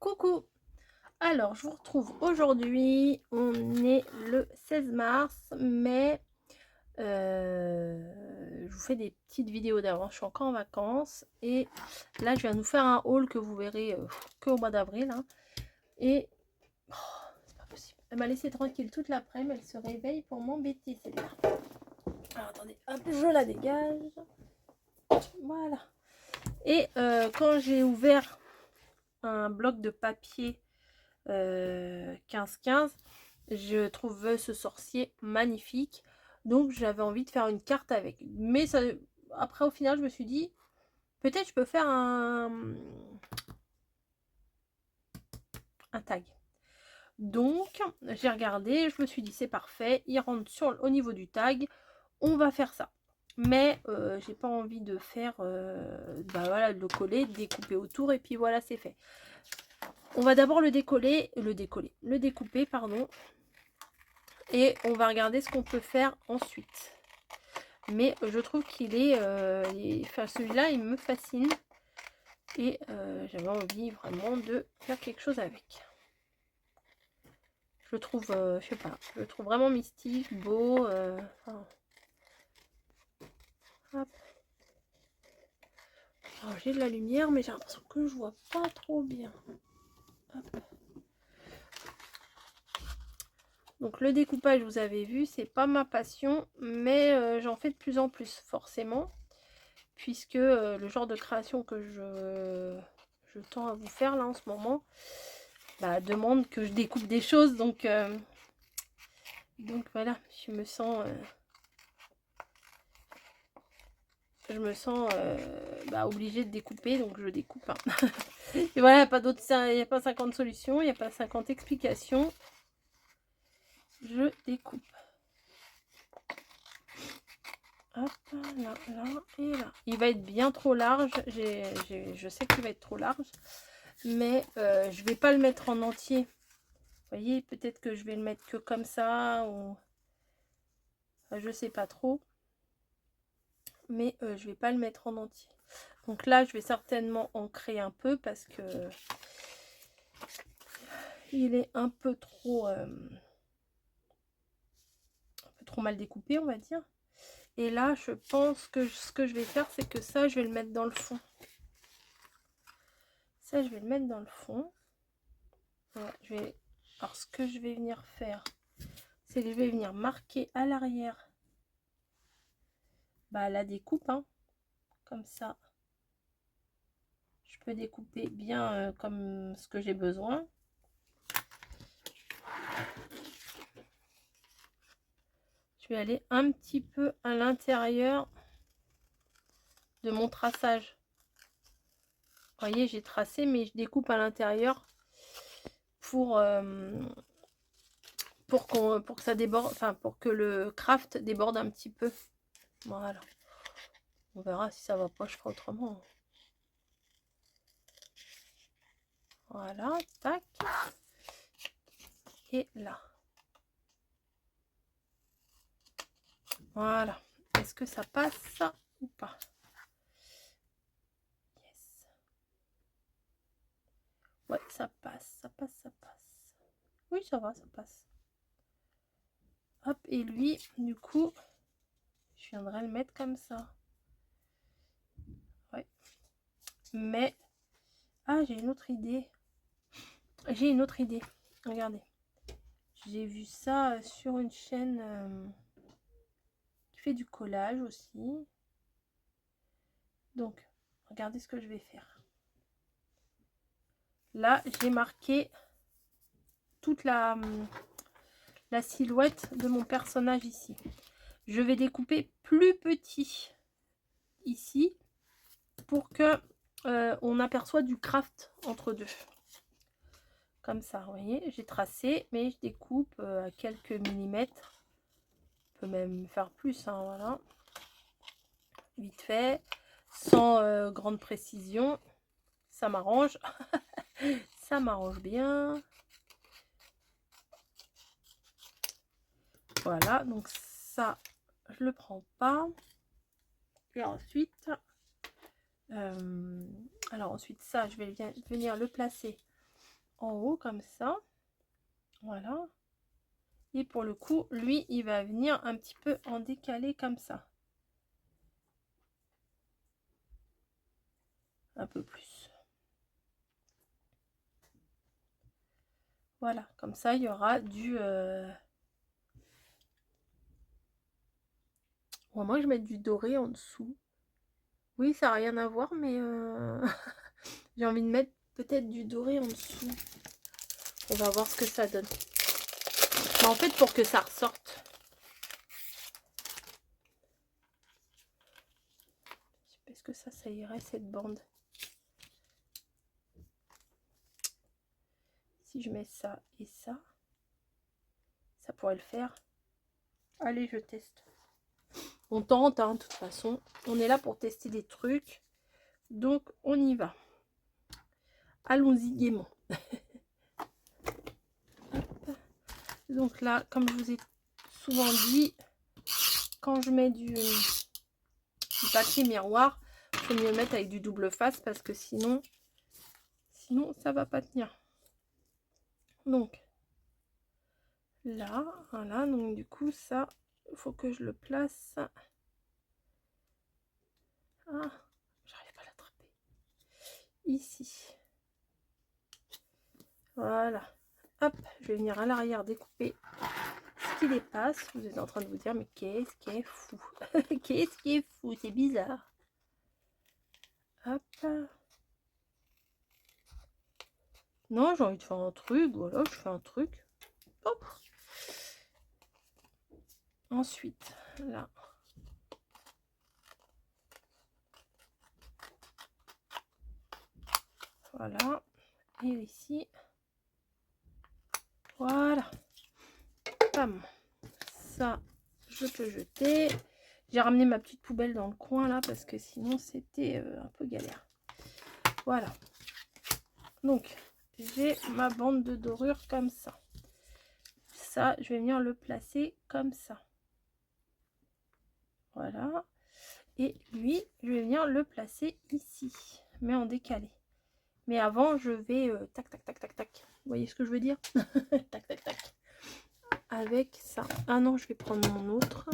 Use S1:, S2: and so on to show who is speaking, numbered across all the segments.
S1: Coucou! Alors, je vous retrouve aujourd'hui. On est le 16 mars, mais je vous fais des petites vidéos d'avant. Je suis encore en vacances et là, je viens de nous faire un haul que vous verrez que au mois d'avril. Hein. Et oh, c'est pas possible. Elle m'a laissé tranquille toute l'après-midi. Elle se réveille pour m'embêter, celle-là. Alors, attendez, hop, je la dégage. Voilà. Et quand j'ai ouvert un bloc de papier 15-15, je trouve ce sorcier magnifique, donc j'avais envie de faire une carte avec, mais ça, après au final je me suis dit peut-être je peux faire un tag, donc j'ai regardé, je me suis dit c'est parfait, il rentre au niveau du tag, on va faire ça, mais j'ai pas envie de faire voilà, de le coller, de découper autour et puis voilà, c'est fait. On va d'abord le découper, pardon. Et on va regarder ce qu'on peut faire ensuite. Mais je trouve qu'il est... enfin, celui-là, il me fascine. Et j'avais envie vraiment de faire quelque chose avec. Je le trouve, je sais pas, je le trouve vraiment mystique, beau. Enfin, hop. Alors, j'ai de la lumière, mais j'ai l'impression que je vois pas trop bien. Hop. Donc le découpage, vous avez vu, c'est pas ma passion, mais j'en fais de plus en plus, forcément. Puisque le genre de création que je tends à vous faire là en ce moment demande que je découpe des choses, donc voilà, je me sens obligée de découper, donc je découpe. Hein. Et voilà, il n'y a pas 50 solutions, il n'y a pas 50 explications. Je découpe. Hop, là, là et là. Il va être bien trop large. Je sais qu'il va être trop large. Mais je vais pas le mettre en entier. Vous voyez, peut-être que je vais le mettre que comme ça. Ou enfin, je sais pas trop. Mais je vais pas le mettre en entier. Donc là, je vais certainement en créer un peu parce que il est un peu trop mal découpé, on va dire. Et là, je pense que ce que je vais faire, c'est que ça, je vais le mettre dans le fond. Ça, je vais le mettre dans le fond. Voilà, alors, ce que je vais venir faire, c'est que je vais venir marquer à l'arrière la découpe, hein, comme ça. Je peux découper bien comme ce que j'ai besoin. Je vais aller un petit peu à l'intérieur de mon traçage. Vous voyez, j'ai tracé, mais je découpe à l'intérieur pour que ça déborde, enfin pour que le craft déborde un petit peu. Voilà. On verra si ça va pas, je ferai autrement. Voilà, tac. Et là. Voilà. Est-ce que ça passe ou pas? Yes. Ouais, ça passe, ça passe, ça passe. Oui, ça va, ça passe. Hop, et lui, du coup, je viendrai le mettre comme ça. Ouais. Mais, ah, j'ai une autre idée. J'ai une autre idée. Regardez. J'ai vu ça sur une chaîne qui fait du collage aussi. Donc, regardez ce que je vais faire. Là, j'ai marqué toute la silhouette de mon personnage ici. Je vais découper plus petit ici pour que on aperçoit du craft entre deux. Comme ça, vous voyez, j'ai tracé, mais je découpe à quelques millimètres. On peut même faire plus, hein, voilà. Vite fait, sans grande précision. Ça m'arrange. Ça m'arrange bien. Voilà, donc ça, je le prends pas. Et ensuite, alors ensuite ça, je vais venir le placer en haut comme ça. Voilà. Et pour le coup, lui, il va venir un petit peu en décalé comme ça. Un peu plus. Voilà, comme ça, il y aura du... Bon, moi, je mets du doré en dessous. Oui, ça n'a rien à voir, mais j'ai envie de mettre peut-être du doré en dessous. On va voir ce que ça donne. Mais en fait, pour que ça ressorte. Est-ce que ça irait, cette bande? Si je mets ça et ça pourrait le faire. Allez, je teste. On tente, hein, de toute façon. On est là pour tester des trucs. Donc, on y va. Allons-y gaiement. Donc là, comme je vous ai souvent dit, quand je mets du papier miroir, il faut mieux le mettre avec du double face parce que sinon ça va pas tenir. Donc là, voilà, donc du coup ça, il faut que je le place. Ah, j'arrive pas à l'attraper. Ici. Voilà. Hop, je vais venir à l'arrière découper ce qui dépasse. Vous êtes en train de vous dire, mais qu'est-ce qui est fou? Qu'est-ce qui est fou? C'est bizarre. Hop. Non, j'ai envie de faire un truc. Voilà, je fais un truc. Hop. Ensuite, là. Voilà. Et ici. Voilà. Bam. Ça, je peux jeter. J'ai ramené ma petite poubelle dans le coin là parce que sinon c'était un peu galère. Voilà. Donc, j'ai ma bande de dorure comme ça. Ça, je vais venir le placer comme ça. Voilà. Et lui, je vais venir le placer ici, mais en décalé. Mais avant, je vais tac, tac, tac, tac, tac. Vous voyez ce que je veux dire? Tac, tac, tac. Avec ça. Ah non, je vais prendre mon autre.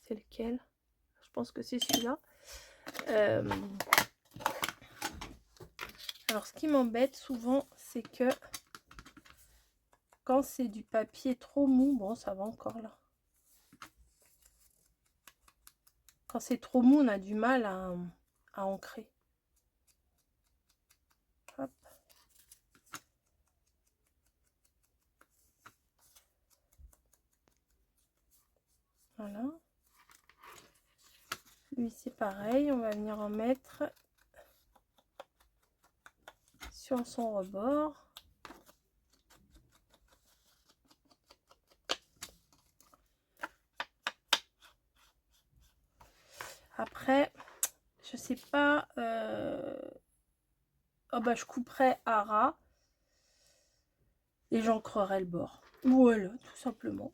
S1: C'est lequel? Je pense que c'est celui-là. Alors, ce qui m'embête souvent, c'est que quand c'est du papier trop mou, bon, ça va encore là. Quand c'est trop mou, on a du mal à ancrer. Hop. Voilà. Lui, c'est pareil. On va venir en mettre sur son rebord. Après, je sais pas. Oh bah, je couperai à ras et j'ancrerai le bord. Voilà, tout simplement.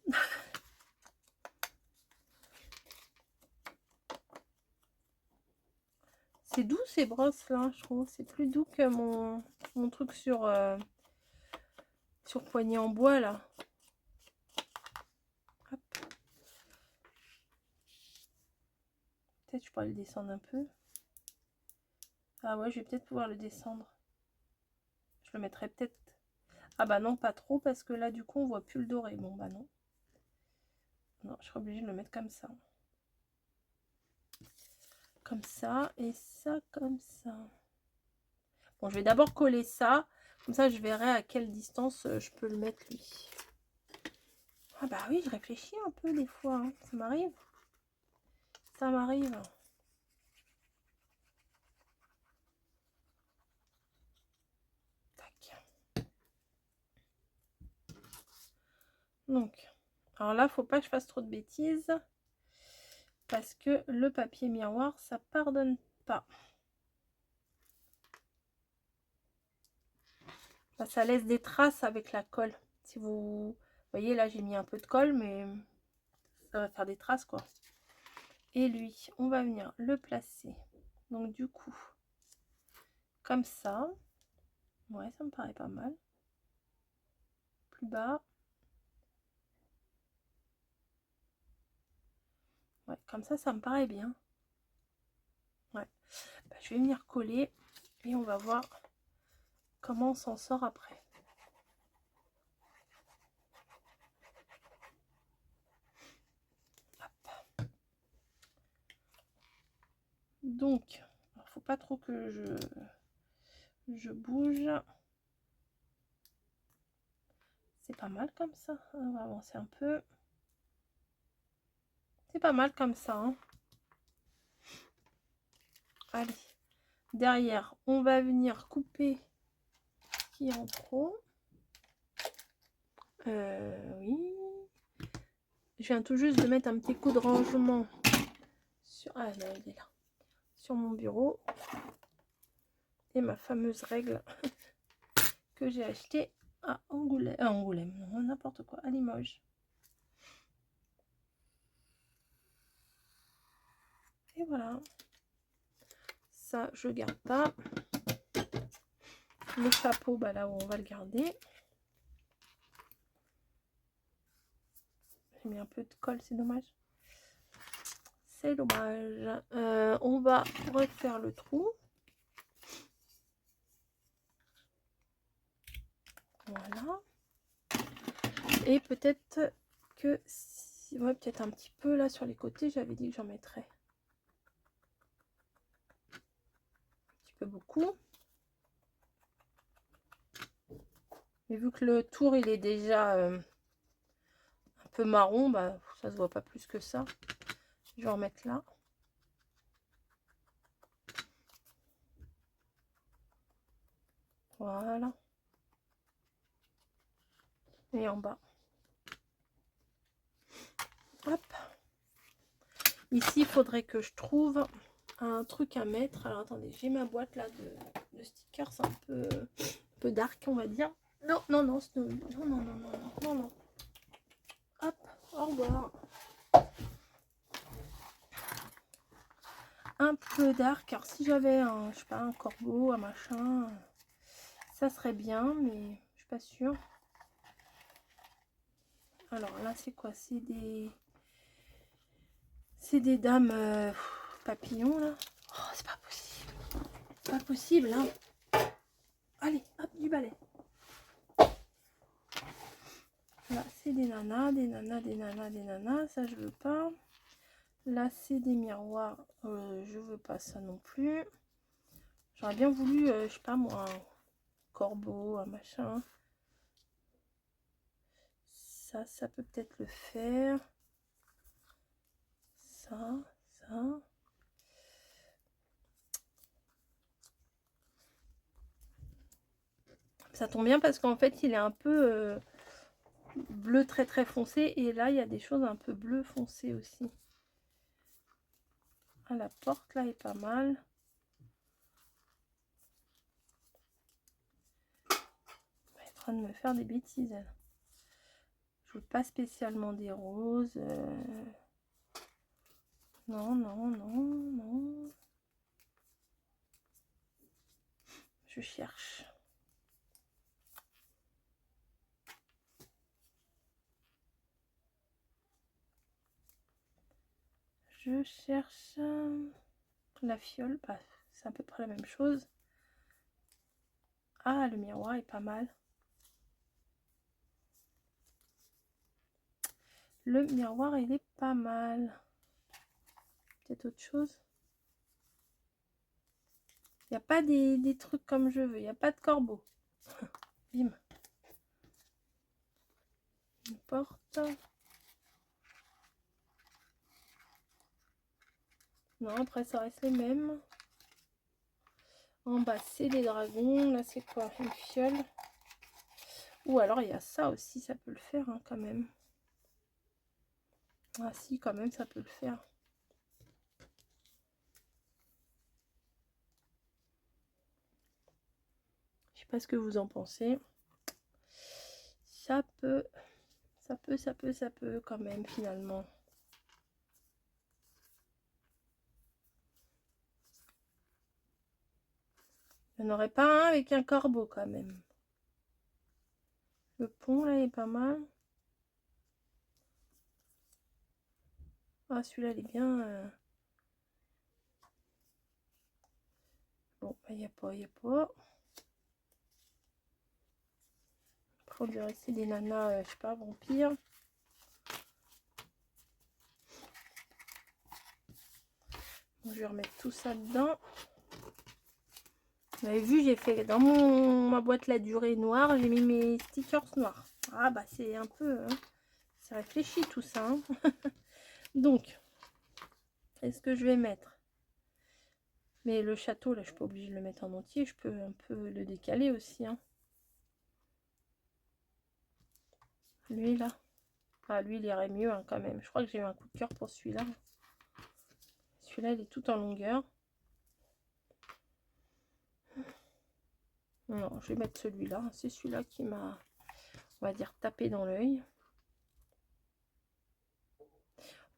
S1: C'est doux ces brosses là, je trouve. C'est plus doux que mon truc sur poignée en bois là. Hop. Peut-être je pourrais le descendre un peu. Ah ouais, je vais peut-être pouvoir le descendre. Je le mettrai peut-être... Ah bah non, pas trop, parce que là, du coup, on voit plus le doré. Bon, bah non. Non, je serai obligée de le mettre comme ça. Comme ça, et ça comme ça. Bon, je vais d'abord coller ça. Comme ça, je verrai à quelle distance je peux le mettre, lui. Ah bah oui, je réfléchis un peu des fois. Hein. Ça m'arrive. Ça m'arrive. Donc, alors là, faut pas que je fasse trop de bêtises parce que le papier miroir, ça pardonne pas. Bah, ça laisse des traces avec la colle. Si vous voyez, là, j'ai mis un peu de colle, mais ça va faire des traces, quoi. Et lui, on va venir le placer. Donc, du coup, comme ça. Ouais, ça me paraît pas mal. Plus bas. Ouais, comme ça me paraît bien. Ouais. Bah, je vais venir coller et on va voir comment on s'en sort après. Hop. Donc, faut pas trop que je bouge. C'est pas mal comme ça. On va avancer un peu. C'est pas mal comme ça. Hein. Allez. Derrière, on va venir couper ce qui est en trop. Oui. Je viens tout juste de mettre un petit coup de rangement sur... Ah non, il est là. Sur mon bureau. Et ma fameuse règle que j'ai achetée à Angoulême. Angoulême, non, n'importe quoi, à Limoges. Et voilà. Ça, je garde pas. Le chapeau, bah là où on va le garder. J'ai mis un peu de colle, c'est dommage. C'est dommage. On va refaire le trou. Voilà. Et peut-être que... Si, ouais, peut-être un petit peu là sur les côtés. J'avais dit que j'en mettrais. Un petit peu beaucoup. Mais vu que le tour, il est déjà un peu marron, bah, ça se voit pas plus que ça. Je vais en mettre là. Voilà. Et en bas. Hop. Ici, il faudrait que je trouve un truc à mettre. Alors, attendez, j'ai ma boîte là de stickers un peu dark, on va dire. Non, non, non, non, non, non, non, non, non, non. Hop, au revoir. Un peu dark. Alors, si j'avais un, je sais pas, un corbeau, un machin, ça serait bien, mais je suis pas sûre. Alors là, c'est quoi? C'est des dames papillons, là. Oh, c'est pas possible. C'est pas possible, hein. Allez, hop, du balai. Là, c'est des nanas, des nanas, des nanas, des nanas. Ça, je veux pas. Là, c'est des miroirs. Je veux pas ça non plus. J'aurais bien voulu, je sais pas moi, un corbeau, un machin. Ça peut peut-être le faire. Ça. Ça tombe bien parce qu'en fait, il est un peu bleu très très foncé. Et là, il y a des choses un peu bleu foncé aussi. Ah, la porte, là, est pas mal. Elle est en train de me faire des bêtises, elle. Je veux pas spécialement des roses. Non, non, non, non. Je cherche. Je cherche la fiole. Bah, c'est à peu près la même chose. Ah, le miroir est pas mal. Le miroir, il est pas mal. Peut-être autre chose. Il n'y a pas des trucs comme je veux. Il n'y a pas de corbeau. Bim. Une porte. Non, après ça reste les mêmes. En bas, c'est des dragons. Là, c'est quoi? Une fiole. Ou alors, il y a ça aussi. Ça peut le faire hein, quand même. Ah si, quand même, ça peut le faire. Je sais pas ce que vous en pensez. Ça peut quand même finalement. Il n'y en aurait pas un avec un corbeau quand même. Le pont là il est pas mal. Ah celui-là il est bien. Bon, il n'y a pas, il n'y a pas. Après on dirait que c'est des nanas, je sais pas, vampires. Bon, je vais remettre tout ça dedans. Vous avez vu, j'ai fait dans ma boîte la durée noire, j'ai mis mes stickers noirs. Ah bah c'est un peu... Hein, c'est réfléchi tout ça. Hein. Donc, est-ce que je vais mettre... Mais le château, là, je suis pas obligée de le mettre en entier. Je peux un peu le décaler aussi. Hein. Lui, là. Ah, lui, il irait mieux hein, quand même. Je crois que j'ai eu un coup de cœur pour celui-là. Celui-là, il est tout en longueur. Non, je vais mettre celui-là. C'est celui-là qui m'a, on va dire, tapé dans l'œil.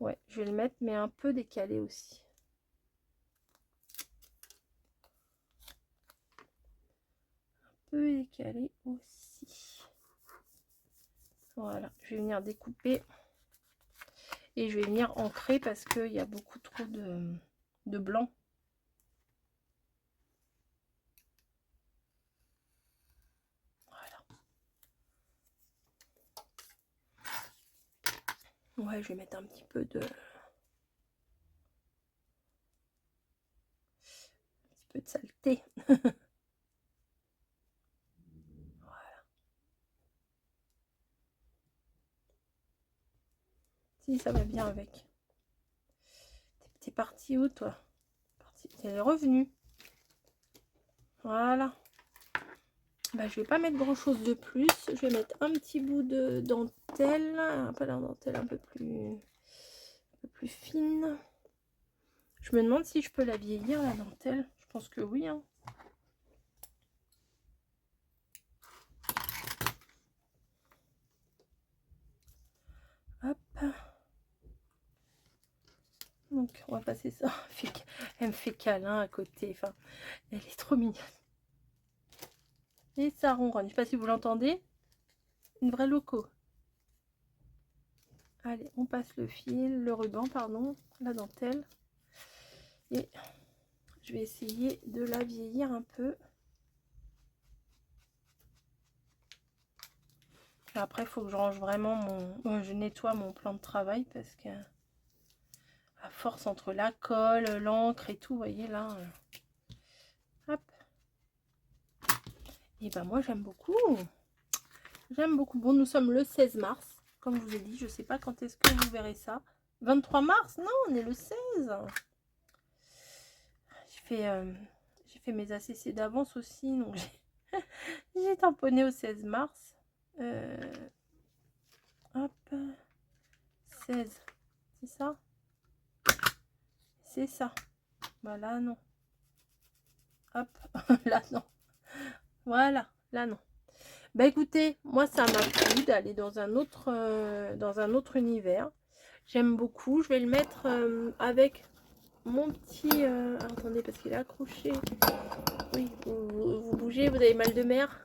S1: Ouais, je vais le mettre, mais un peu décalé aussi. Un peu décalé aussi. Voilà, je vais venir découper. Et je vais venir ancrer parce qu'il y a beaucoup trop de blanc. Voilà. Ouais, je vais mettre un petit peu de... saleté. Voilà. Si, ça va bien avec. T'es parti où, toi? T'es revenu. Voilà. Bah, je vais pas mettre grand chose de plus. Je vais mettre un petit bout de dentelle. Pas la dentelle un peu plus fine. Je me demande si je peux la vieillir, la dentelle. Je pense que oui. Hein. Hop. Donc, on va passer ça. Elle me fait câlin à côté. Enfin, elle est trop mignonne. Et ça ronronne. Je sais pas si vous l'entendez. Une vraie loco. Allez, on passe le fil, le ruban, pardon, la dentelle. Et je vais essayer de la vieillir un peu. Après, il faut que je range vraiment je nettoie mon plan de travail parce que à force entre la colle, l'encre et tout, vous voyez là. Hop. Et ben moi j'aime beaucoup. J'aime beaucoup. Bon, nous sommes le 16 mars. Comme je vous ai dit, je sais pas quand est-ce que vous verrez ça. 23 mars? Non, on est le 16. J'ai fait mes ACC d'avance aussi. Donc j'ai tamponné au 16 mars. Hop. 16. C'est ça? C'est ça. Bah là, non. Hop. Là, non. Voilà. Là, non. Bah écoutez, moi ça m'a plu d'aller dans un autre univers. J'aime beaucoup. Je vais le mettre avec mon petit... attendez, parce qu'il est accroché. Oui, vous bougez, vous avez mal de mer.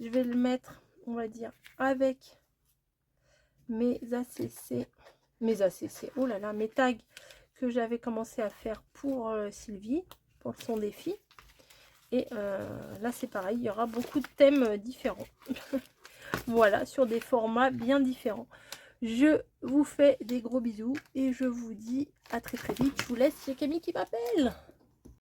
S1: Je vais le mettre, on va dire, avec mes ACC. Mes ACC, oh là là, mes tags que j'avais commencé à faire pour Sylvie, pour son défi. Et là, c'est pareil, il y aura beaucoup de thèmes différents. Voilà, sur des formats bien différents. Je vous fais des gros bisous et je vous dis à très très vite. Je vous laisse, c'est Camille qui m'appelle.